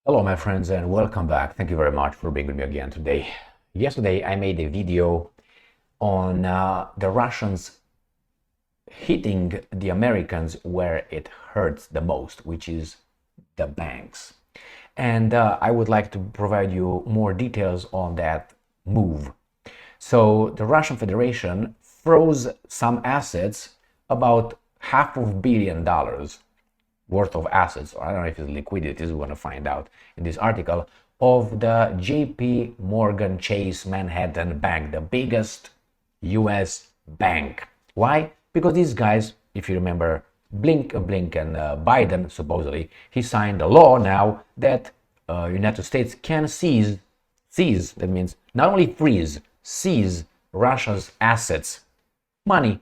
Hello, my friends, and welcome back. Thank you very much for being with me again today. Yesterday, I made a video on the Russians hitting the Americans where it hurts the most, which is the banks. And I would like to provide you more details on that move. So, the Russian Federation froze some assets, about $500 million worth of assets, or I don't know if it's liquidity, we're going to find out in this article, of the JP Morgan Chase Manhattan Bank, the biggest US bank. Why? Because these guys, if you remember, Blinken, Biden, supposedly, he signed a law now that United States can seize, that means not only freeze, seize Russia's assets, money,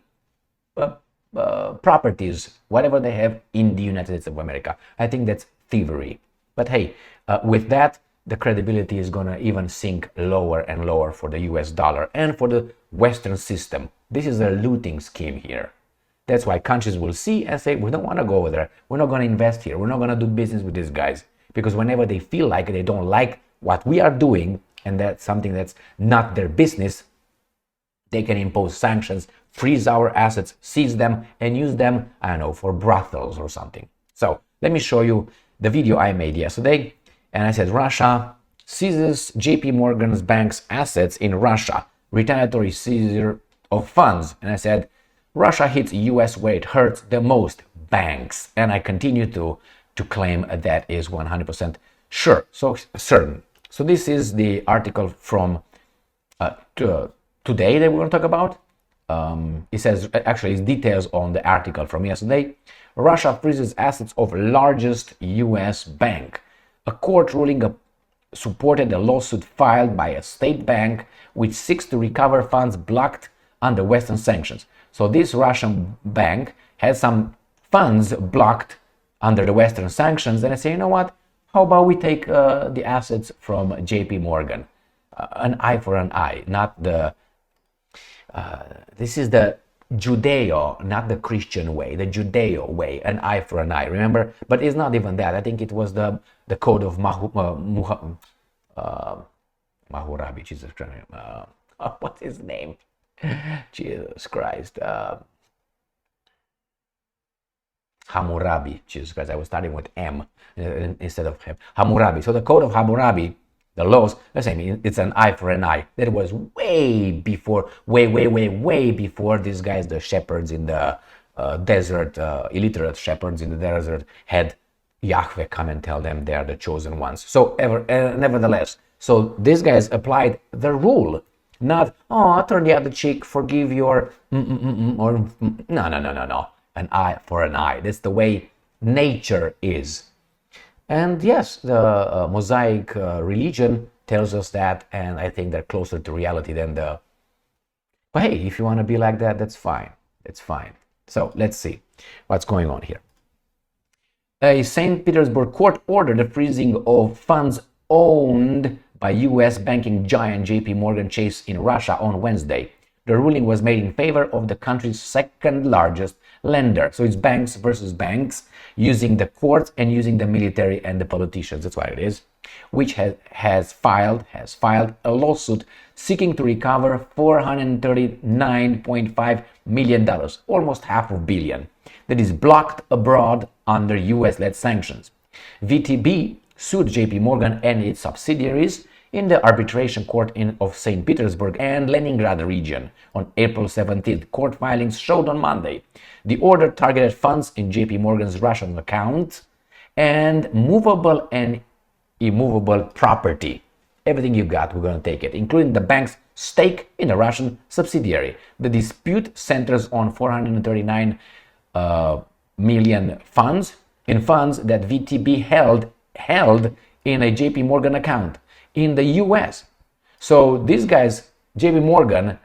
properties, whatever they have in the United States of America. I think that's thievery. But hey, with that, the credibility is going to even sink lower and lower for the US dollar and for the Western system. This is a looting scheme here. That's why countries will see and say, we don't want to go over there. We're not going to invest here. We're not going to do business with these guys. Because whenever they feel like they don't like what we are doing, and that's something that's not their business, they can impose sanctions, freeze our assets, seize them, and use them, I don't know, for brothels or something. So let me show you the video I made yesterday. And I said, Russia seizes JP Morgan's bank's assets in Russia, retaliatory seizure of funds. And I said, Russia hits US where it hurts the most, banks. And I continue to claim that is 100% sure, so certain. So this is the article from today that we're going to talk about. It says, actually, it's details on the article from yesterday. Russia freezes assets of largest US bank. A court ruling supported a lawsuit filed by a state bank which seeks to recover funds blocked under Western sanctions. So this Russian bank had some funds blocked under the Western sanctions, and I say, you know what? How about we take the assets from JP Morgan? An eye for an eye, not the this is the Judeo, not the Christian way, the Judeo way, an eye for an eye, remember? But it's not even that. I think it was the code of Mahurabi, Jesus Christ. What's his name? Jesus Christ. Hammurabi, Jesus Christ. I was starting with M instead of him. Hammurabi. So the code of Hammurabi, the laws, let's say it's an eye for an eye. That was way before, way before these guys, the shepherds in the desert, illiterate shepherds in the desert, had Yahweh come and tell them they are the chosen ones. So nevertheless, so these guys applied the rule, not, turn the other cheek, forgive your, or no. An eye for an eye. That's the way nature is. And yes, the Mosaic religion tells us that, and I think they're closer to reality than the... But hey, if you want to be like that, that's fine. It's fine. So let's see what's going on here. A St. Petersburg court ordered the freezing of funds owned by U.S. banking giant JP Morgan Chase in Russia on Wednesday. The ruling was made in favor of the country's second largest lender. So it's banks versus banks, using the courts and using the military and the politicians. That's what it is, which has filed a lawsuit seeking to recover $439.5 million, almost $500 million, that is blocked abroad under US-led sanctions. VTB sued JP Morgan and its subsidiaries in the arbitration court of St. Petersburg and Leningrad region on April 17th. Court filings showed on Monday. The order targeted funds in JP Morgan's Russian account and movable and immovable property. Everything you got, we're going to take it, including the bank's stake in the Russian subsidiary. The dispute centers on 439 million funds that VTB held in a JP Morgan account in the US. So these guys, JP Morgan,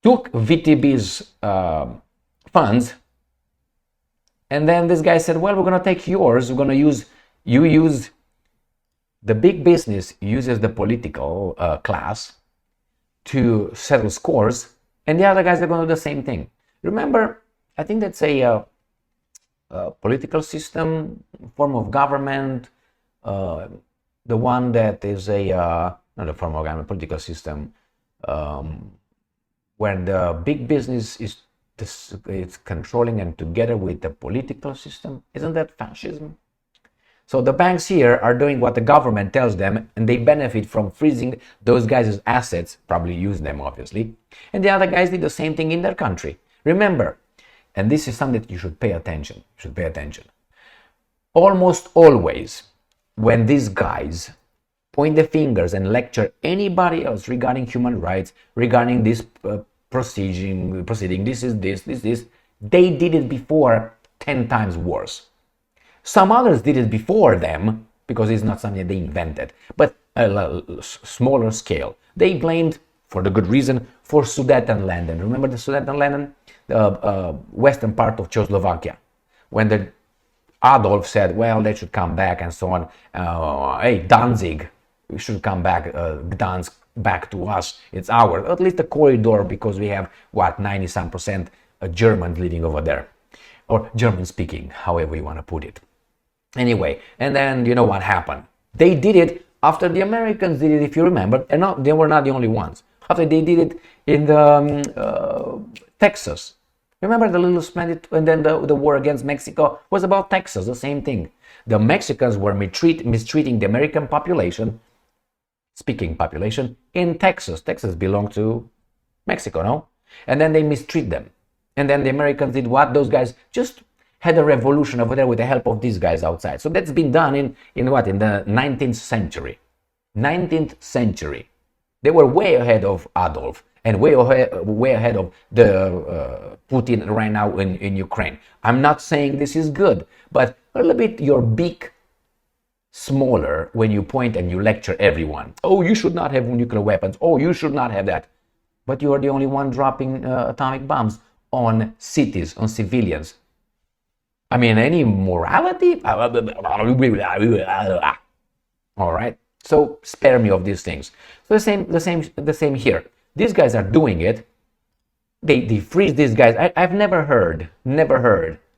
took VTB's funds, and then this guy said, well, we're going to take yours, we're going to use the big business uses the political class to settle scores, and the other guys are going to do the same thing. Remember, I think that's a political system, form of government, uh, the one that is not a form of government, political system, um, where the big business is it's controlling and together with the political system. Isn't that fascism? So the banks here are doing what the government tells them, and they benefit from freezing those guys' assets, probably use them obviously, and the other guys did the same thing in their country. Remember, and this is something that you should pay attention. Almost always, when these guys point the fingers and lecture anybody else regarding human rights, regarding this proceeding, this is this, they did it before 10 times worse. Some others did it before them because it's not something they invented, but a smaller scale. They blamed, for the good reason, for Sudetenland. Remember the Sudetenland, the western part of Czechoslovakia, when the Adolf said, well, they should come back and so on. Hey, Danzig, we should come back, Gdansk, back to us. It's ours. At least a corridor, because we have, 90-some% Germans living over there. Or German speaking, however you want to put it. Anyway, and then you know what happened. They did it after the Americans did it, if you remember. And they were not the only ones. After they did it in the Texas. Remember the little splendid, and then the war against Mexico was about Texas, the same thing. The Mexicans were mistreating the American population, speaking population, in Texas. Texas belonged to Mexico, no? And then they mistreat them. And then the Americans did what? Those guys just had a revolution over there with the help of these guys outside. So that's been done in what? In the 19th century. 19th century. They were way ahead of Adolf. And way ahead of the Putin right now in Ukraine. I'm not saying this is good, but a little bit your beak smaller when you point and you lecture everyone. Oh, you should not have nuclear weapons. Oh, you should not have that. But you are the only one dropping atomic bombs on cities, on civilians. I mean, any morality? All right. So spare me of these things. So the same here. These guys are doing it. They freeze these guys. I've never heard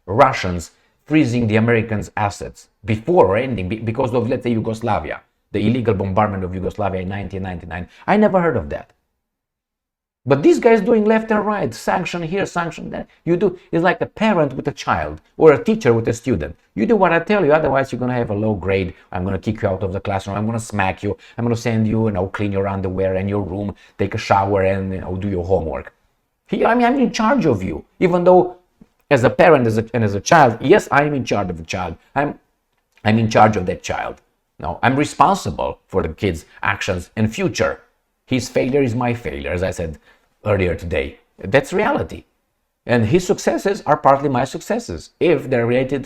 Russians freezing the Americans' assets before or ending because of, let's say, Yugoslavia, the illegal bombardment of Yugoslavia in 1999. I never heard of that. But these guys doing left and right, sanction here, sanction there. It's like a parent with a child or a teacher with a student. You do what I tell you, otherwise you're going to have a low grade. I'm going to kick you out of the classroom. I'm going to smack you. I'm going to send you, clean your underwear and your room, take a shower and, do your homework. I'm in charge of you. Even though as a parent and as a child, yes, I'm in charge of the child. I'm in charge of that child. No, I'm responsible for the kid's actions and future. His failure is my failure, as I said earlier today. That's reality. And his successes are partly my successes, if they're related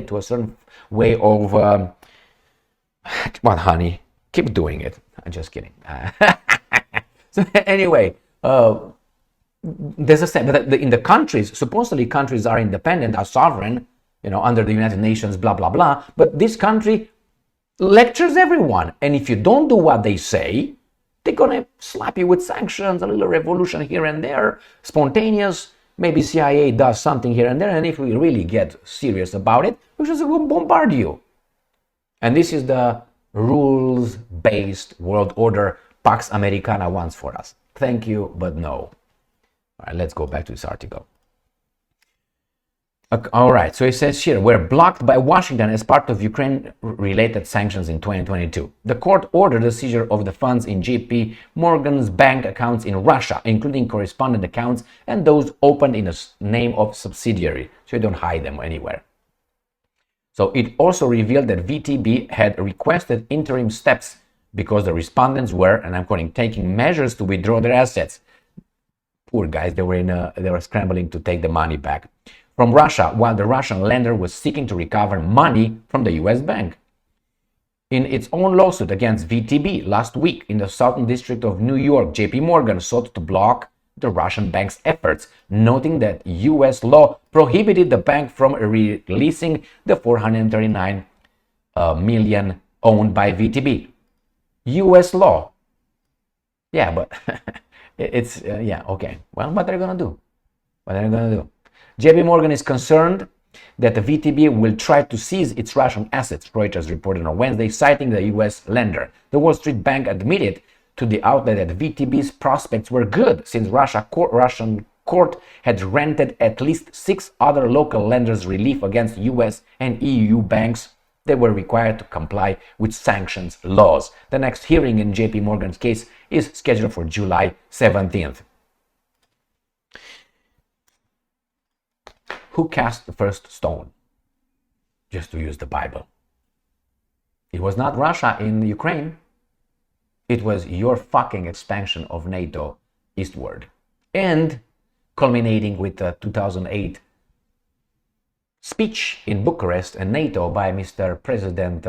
to a certain way of... Come on, honey, keep doing it. I'm just kidding. So anyway, there's in the countries, supposedly countries are independent, are sovereign, under the United Nations, blah, blah, blah. But this country lectures everyone. And if you don't do what they say, they're going to slap you with sanctions, a little revolution here and there, spontaneous. Maybe CIA does something here and there. And if we really get serious about it, we should bombard you. And this is the rules-based world order Pax Americana wants for us. Thank you, but no. All right, let's go back to this article. All right, so it says here, we're blocked by Washington as part of Ukraine-related sanctions in 2022. The court ordered the seizure of the funds in JP Morgan's bank accounts in Russia, including correspondent accounts and those opened in the name of subsidiary, so you don't hide them anywhere. So it also revealed that VTB had requested interim steps because the respondents were, and I'm quoting, taking measures to withdraw their assets. Poor guys, they were scrambling to take the money back from Russia, while the Russian lender was seeking to recover money from the US bank. In its own lawsuit against VTB last week in the Southern District of New York, JP Morgan sought to block the Russian bank's efforts, noting that US law prohibited the bank from releasing the $439 million owned by VTB. US law. Yeah, but okay. Well, what are they going to do? JP Morgan is concerned that the VTB will try to seize its Russian assets, Reuters reported on Wednesday, citing the US lender. The Wall Street Bank admitted to the outlet that VTB's prospects were good since Russian court had granted at least 6 other local lenders relief against US and EU banks that were required to comply with sanctions laws. The next hearing in JP Morgan's case is scheduled for July 17th. Who cast the first stone? Just to use the Bible. It was not Russia in Ukraine. It was your fucking expansion of NATO eastward. And culminating with the 2008 speech in Bucharest and NATO by Mr. President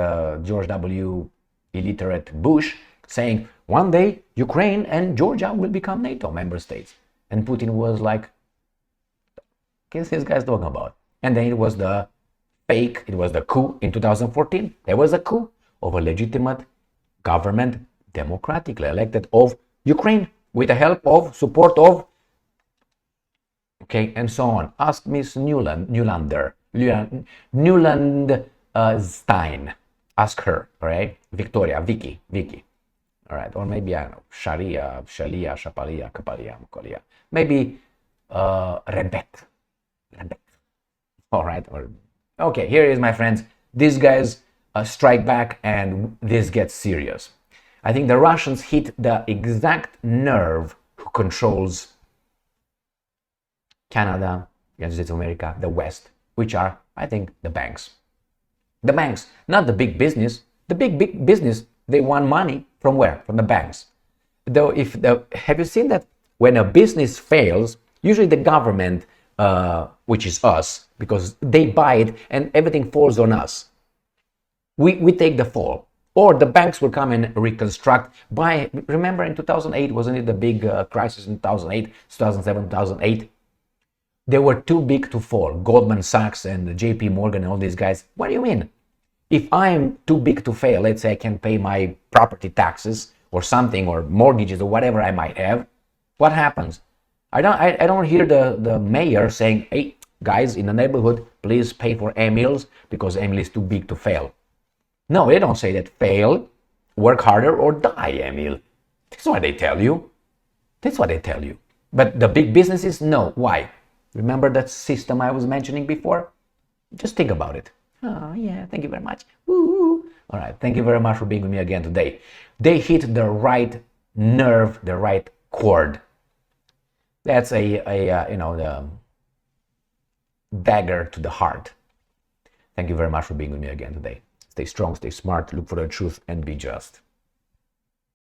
George W. illiterate Bush, saying one day Ukraine and Georgia will become NATO member states. And Putin was like, what is this guy's talking about? And then it was the coup in 2014. There was a coup of a legitimate government, democratically elected, of Ukraine with the help of, support of, okay, and so on. Ask Miss Newland Stein. Ask her, all right? Victoria, Vicky, all right? Or maybe, I don't know, Shalia, Kapalia. Maybe Rebecca. All right. Okay, here it is, my friends. These guys strike back and this gets serious. I think the Russians hit the exact nerve who controls Canada, United States of America, the West, which are, I think, the banks. The banks, not the big business. The big business, they want money from where? From the banks. Though, have you seen that when a business fails, usually the government, which is us, because they buy it and everything falls on us. We take the fall. Or the banks will come and reconstruct. Remember in 2008, wasn't it the big crisis in 2008, 2007, 2008? They were too big to fall. Goldman Sachs and JP Morgan and all these guys. What do you mean? If I'm too big to fail, let's say I can pay my property taxes or something, or mortgages or whatever I might have, what happens? I don't hear the mayor saying, hey, guys in the neighborhood, please pay for Emil's because Emil is too big to fail. No, they don't say that. Fail, work harder, or die, Emil. That's what they tell you. But the big businesses, no. Why? Remember that system I was mentioning before? Just think about it. Oh, yeah, thank you very much. Woo. All right, thank you very much for being with me again today. They hit the right nerve, the right chord. That's the dagger to the heart. Thank you very much for being with me again today. Stay strong, stay smart, look for the truth, and be just.